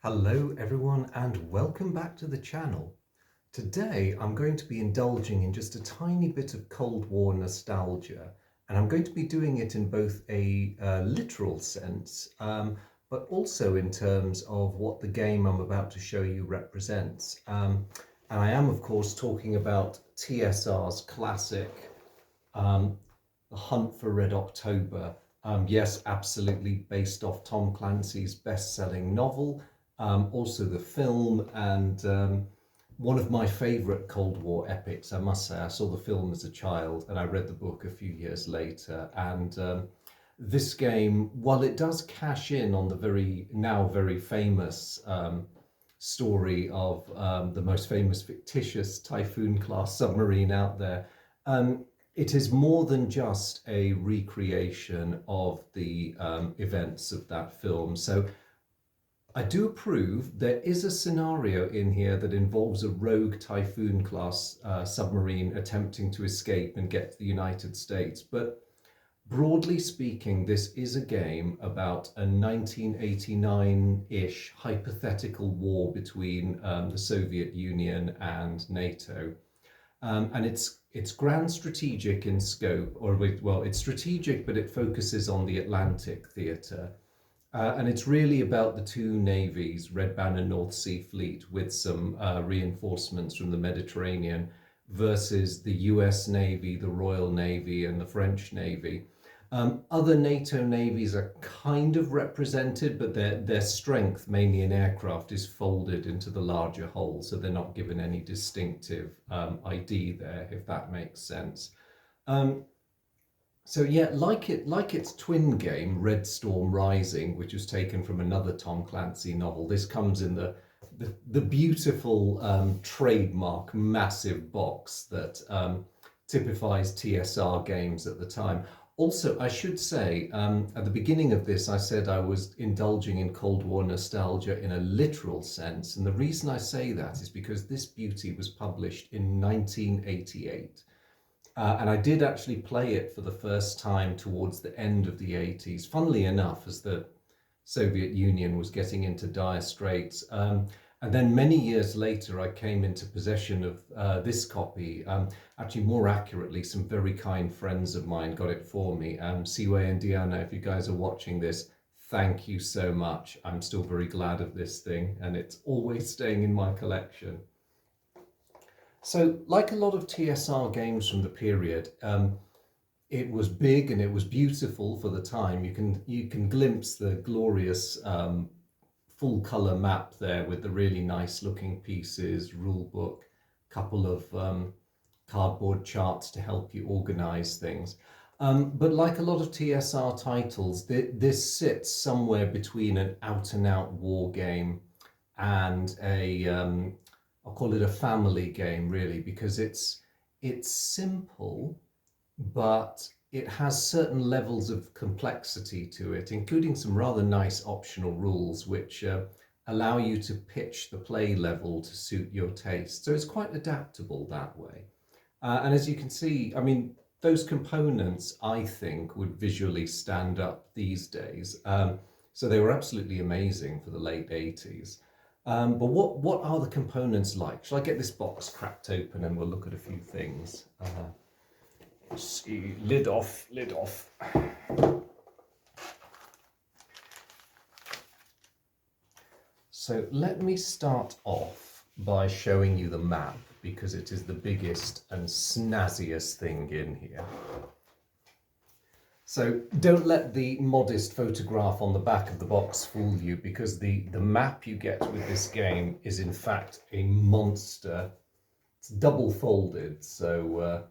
Hello everyone and welcome back to the channel. Today I'm going to be indulging in just a tiny bit of Cold War nostalgia, and I'm going to be doing it in both a literal sense but also in terms of what the game I'm about to show you represents. And I am of course talking about TSR's classic The Hunt for Red October. Yes, absolutely based off Tom Clancy's best-selling novel. Also the film, and one of my favourite Cold War epics, I must say. I saw the film as a child and I read the book a few years later. And this game, while it does cash in on the now very famous story of the most famous fictitious Typhoon-class submarine out there, it is more than just a recreation of the events of that film. So I do approve. There is a scenario in here that involves a rogue Typhoon-class submarine attempting to escape and get to the United States. But broadly speaking, this is a game about a 1989-ish hypothetical war between the Soviet Union and NATO. And it's grand strategic in scope, well, it's strategic, but it focuses on the Atlantic theatre. And it's really about the two navies, Red Banner North Sea Fleet, with some reinforcements from the Mediterranean, versus the US Navy, the Royal Navy, and the French Navy. Other NATO navies are kind of represented, but their strength, mainly in aircraft, is folded into the larger whole, so they're not given any distinctive ID there, if that makes sense. So yeah, like its twin game, Red Storm Rising, which was taken from another Tom Clancy novel, this comes in the beautiful trademark massive box that typifies TSR games at the time. Also, I should say, at the beginning of this, I said I was indulging in Cold War nostalgia in a literal sense. And the reason I say that is because this beauty was published in 1988. And I did actually play it for the first time towards the end of the 80s, funnily enough, as the Soviet Union was getting into dire straits. And then many years later, I came into possession of this copy. Actually, more accurately, some very kind friends of mine got it for me. Siwe and Diana, if you guys are watching this, thank you so much. I'm still very glad of this thing, and it's always staying in my collection. So, like a lot of TSR games from the period, it was big and it was beautiful for the time. You can glimpse the glorious full color map there with the really nice looking pieces, rulebook, couple of cardboard charts to help you organize things. But like a lot of TSR titles, this sits somewhere between an out and out war game and I'll call it a family game, really, because it's simple, but it has certain levels of complexity to it, including some rather nice optional rules which allow you to pitch the play level to suit your taste. So it's quite adaptable that way. And as you can see, I mean, those components, I think, would visually stand up these days. So they were absolutely amazing for the late 80s. But what are the components like? Shall I get this box cracked open and we'll look at a few things? See, lid off. So let me start off by showing you the map, because it is the biggest and snazziest thing in here. So don't let the modest photograph on the back of the box fool you, because the map you get with this game is in fact a monster. It's double folded, so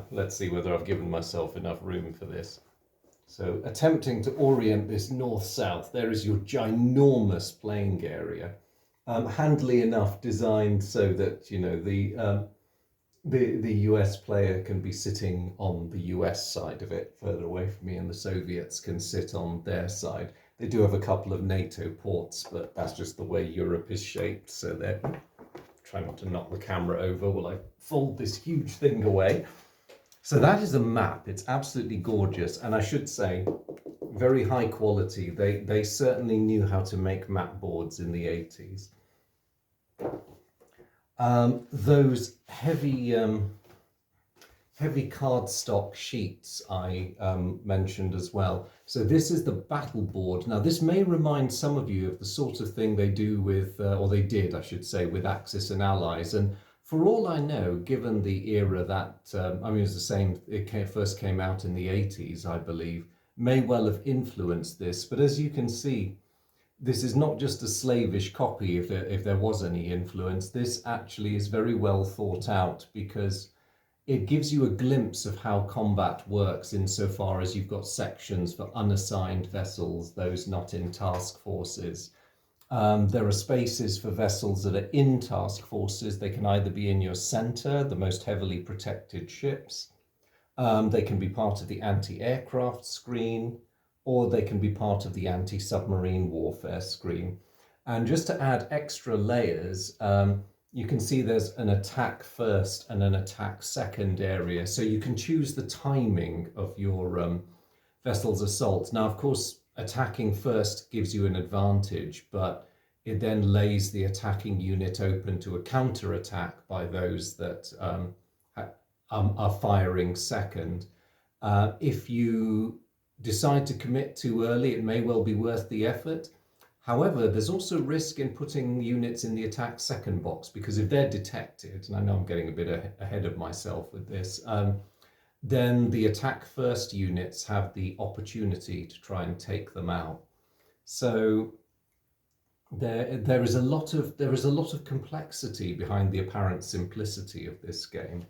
let's see whether I've given myself enough room for this. So attempting to orient this north-south, there is your ginormous playing area, handily enough designed so that, you know, the US player can be sitting on the US side of it, further away from me, and the Soviets can sit on their side. They do have a couple of NATO ports, but that's just the way Europe is shaped, so they're... Try not to knock the camera over while I fold this huge thing away. So that is a map. It's absolutely gorgeous. And I should say, very high quality. They certainly knew how to make map boards in the 80s. Those heavy cardstock sheets I mentioned as well. So this is the battle board. Now this may remind some of you of the sort of thing they do with, or they did, I should say, with Axis and Allies. And for all I know, given the era that, I mean, it was the same, first came out in the 80s, I believe, may well have influenced this. But as you can see, this is not just a slavish copy, if there was any influence. This actually is very well thought out, because it gives you a glimpse of how combat works insofar as you've got sections for unassigned vessels, those not in task forces. There are spaces for vessels that are in task forces. They can either be in your center, the most heavily protected ships. They can be part of the anti-aircraft screen, or they can be part of the anti-submarine warfare screen. And just to add extra layers, you can see there's an attack first and an attack second area. So you can choose the timing of your vessel's assault. Now, of course, attacking first gives you an advantage, but it then lays the attacking unit open to a counter-attack by those that are firing second. If you decide to commit too early, it may well be worth the effort. However, there's also risk in putting units in the attack second box, because if they're detected, and I know I'm getting a bit ahead of myself with this, then the attack first units have the opportunity to try and take them out. So there is a lot of complexity behind the apparent simplicity of this game.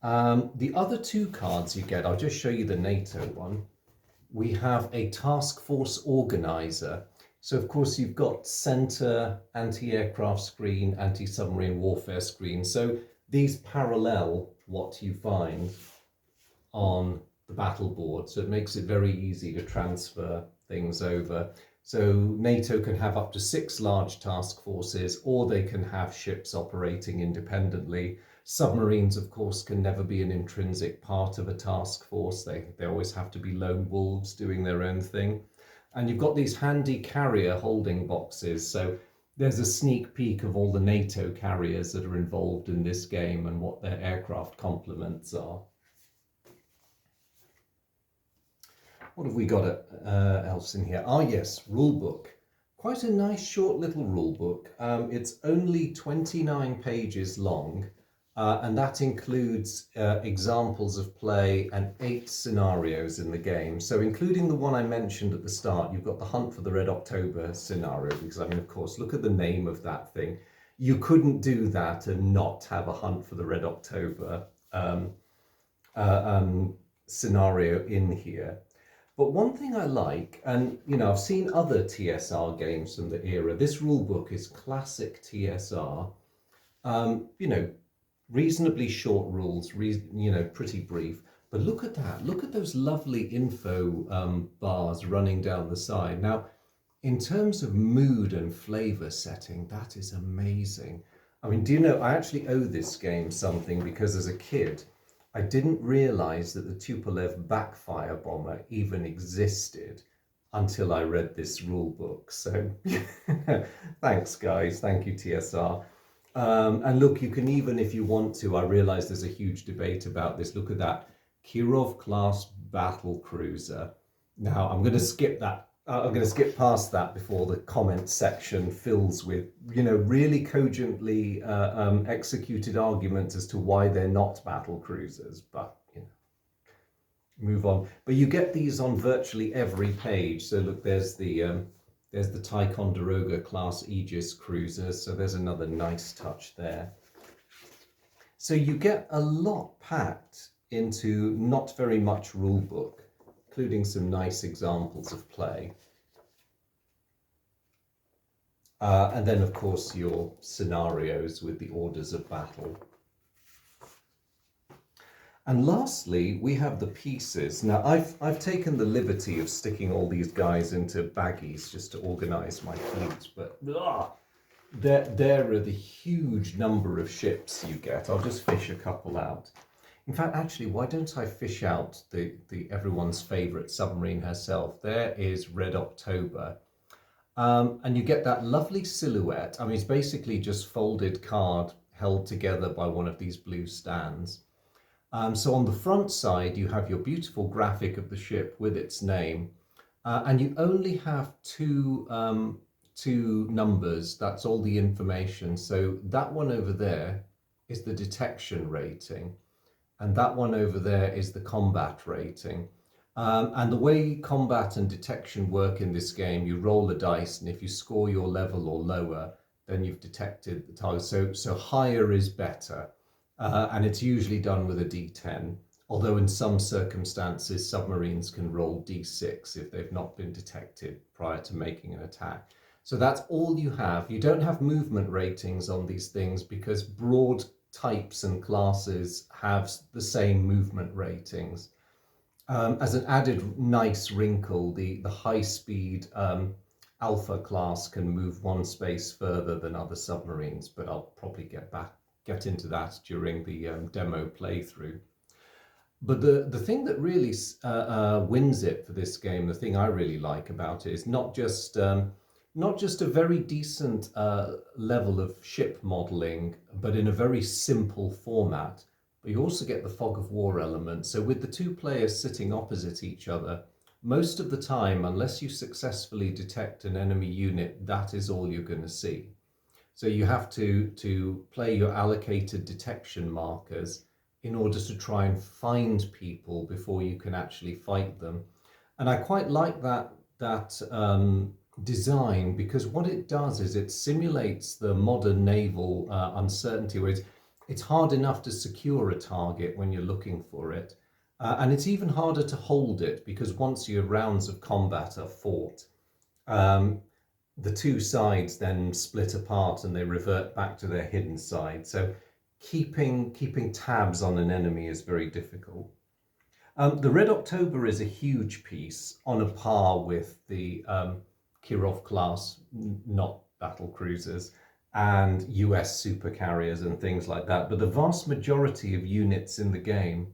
The other two cards you get, I'll just show you the NATO one. We have a task force organizer. So of course you've got center, anti-aircraft screen, anti-submarine warfare screen. So these parallel what you find on the battle board. So it makes it very easy to transfer things over. So NATO can have up to 6 large task forces, or they can have ships operating independently. Submarines, of course, can never be an intrinsic part of a task force. They always have to be lone wolves doing their own thing. And you've got these handy carrier holding boxes. So there's a sneak peek of all the NATO carriers that are involved in this game and what their aircraft complements are. What have we got else in here? Ah, yes, Rulebook. Quite a nice short little rulebook. It's only 29 pages long. And that includes examples of play and 8 scenarios in the game. So including the one I mentioned at the start, you've got the Hunt for the Red October scenario, because I mean, of course, look at the name of that thing. You couldn't do that and not have a Hunt for the Red October scenario in here. But one thing I like, and you know, I've seen other TSR games from the era. This rulebook is classic TSR. You know, reasonably short rules, you know, pretty brief. But look at that. Look at those lovely info bars running down the side. Now, in terms of mood and flavor setting, that is amazing. I mean, do you know, I actually owe this game something, because as a kid, I didn't realize that the Tupolev backfire bomber even existed until I read this rule book. So thanks, guys. Thank you, TSR. And look, you can even, if you want to, I realize there's a huge debate about this. Look at that Kirov class battle cruiser. Now, I'm going to skip that. I'm going to skip past that before the comment section fills with, you know, really cogently executed arguments as to why they're not battle cruisers. But, you know, move on. But you get these on virtually every page. So look, there's the Ticonderoga class Aegis cruisers. So there's another nice touch there. So you get a lot packed into not very much rule book, including some nice examples of play. And then, of course, your scenarios with the orders of battle. And lastly, we have the pieces. Now, I've taken the liberty of sticking all these guys into baggies just to organize my fleet, but there are the huge number of ships you get. I'll just fish a couple out. In fact, actually, why don't I fish out the everyone's favorite submarine herself? There is Red October. And you get that lovely silhouette. I mean, it's basically just folded card held together by one of these blue stands. So on the front side, you have your beautiful graphic of the ship with its name, and you only have two numbers. That's all the information. So that one over there is the detection rating, and that one over there is the combat rating. And the way combat and detection work in this game, you roll the dice, and if you score your level or lower, then you've detected the target. So higher is better, and it's usually done with a D10. Although in some circumstances, submarines can roll D6 if they've not been detected prior to making an attack. So that's all you have. You don't have movement ratings on these things because broad types and classes have the same movement ratings. As an added nice wrinkle, the high-speed Alpha class can move one space further than other submarines, but I'll probably get into that during the demo playthrough. But the thing that really wins it for this game, the thing I really like about it, is not just a very decent level of ship modeling, but in a very simple format. But you also get the fog of war element. So with the two players sitting opposite each other, most of the time, unless you successfully detect an enemy unit, that is all you're going to see. So you have to play your allocated detection markers in order to try and find people before you can actually fight them. And I quite like that design, because what it does is it simulates the modern naval uncertainty, where it's hard enough to secure a target when you're looking for it. And it's even harder to hold it, because once your rounds of combat are fought, the two sides then split apart and they revert back to their hidden side. So keeping tabs on an enemy is very difficult. The Red October is a huge piece, on a par with the Kirov class, not battle cruisers, and US supercarriers and things like that. But the vast majority of units in the game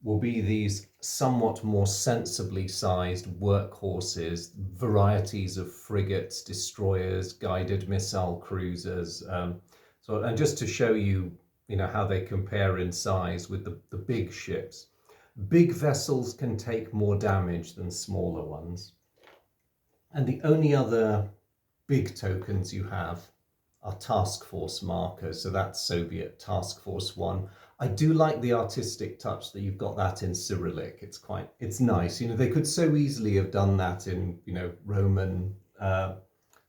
will be these somewhat more sensibly sized workhorses, varieties of frigates, destroyers, guided missile cruisers. And just to show you, how they compare in size with the big ships. Big vessels can take more damage than smaller ones. And the only other big tokens you have are task force markers. So that's Soviet Task Force 1. I do like the artistic touch that you've got that in Cyrillic. It's nice. They could so easily have done that in, Roman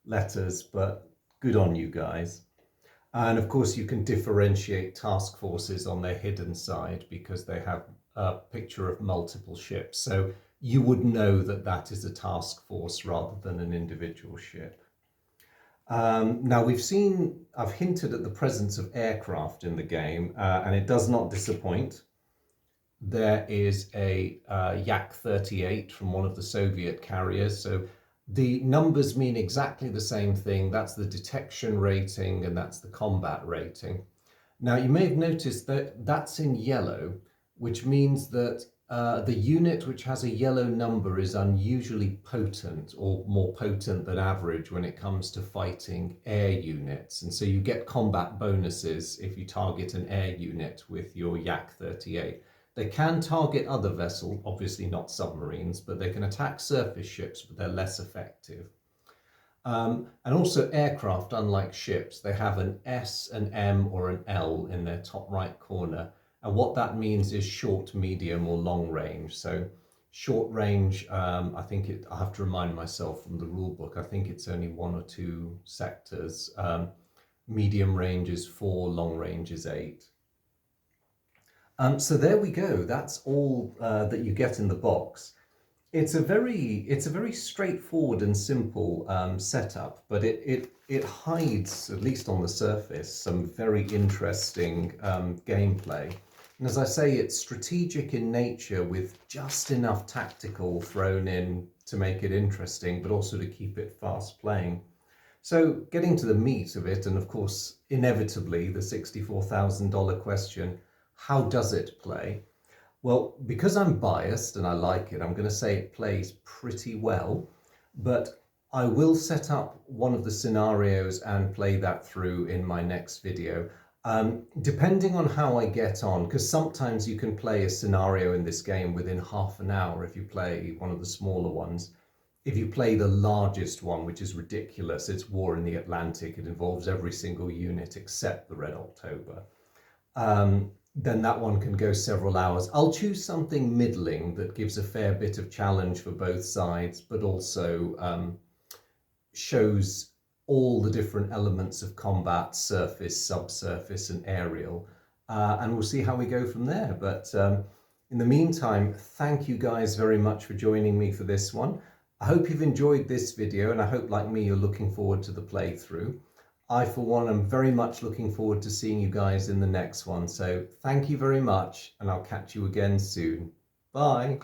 letters, but good on you guys. And of course, you can differentiate task forces on their hidden side because they have a picture of multiple ships. So you would know that that is a task force rather than an individual ship. Now I've hinted at the presence of aircraft in the game, and it does not disappoint. There is a Yak-38 from one of the Soviet carriers. So the numbers mean exactly the same thing. That's the detection rating and that's the combat rating. Now you may have noticed that that's in yellow, which means that the unit which has a yellow number is unusually potent, or more potent than average when it comes to fighting air units. And so you get combat bonuses if you target an air unit with your Yak-38. They can target other vessels, obviously not submarines, but they can attack surface ships, but they're less effective. And also aircraft, unlike ships, they have an S, an M, or an L in their top right corner. And what that means is short, medium, or long range. So short range, I have to remind myself from the rule book, I think it's only 1 or 2 sectors. Medium range is 4, long range is 8. So there we go. That's all that you get in the box. It's a very straightforward and simple setup, but it hides, at least on the surface, some very interesting gameplay. And as I say, it's strategic in nature with just enough tactical thrown in to make it interesting, but also to keep it fast playing. So getting to the meat of it, and of course, inevitably, the $64,000 question, How does it play? Well, because I'm biased and I like it, I'm going to say it plays pretty well, but I will set up one of the scenarios and play that through in my next video. Depending on how I get on, because sometimes you can play a scenario in this game within half an hour if you play one of the smaller ones. If you play the largest one, which is ridiculous, it's War in the Atlantic, it involves every single unit except the Red October, then that one can go several hours. I'll choose something middling that gives a fair bit of challenge for both sides, but also shows all the different elements of combat, surface, subsurface, and aerial. And we'll see how we go from there. But in the meantime, thank you guys very much for joining me for this one. I hope you've enjoyed this video, and I hope, like me, you're looking forward to the playthrough. I, for one, am very much looking forward to seeing you guys in the next one. So thank you very much, and I'll catch you again soon. Bye.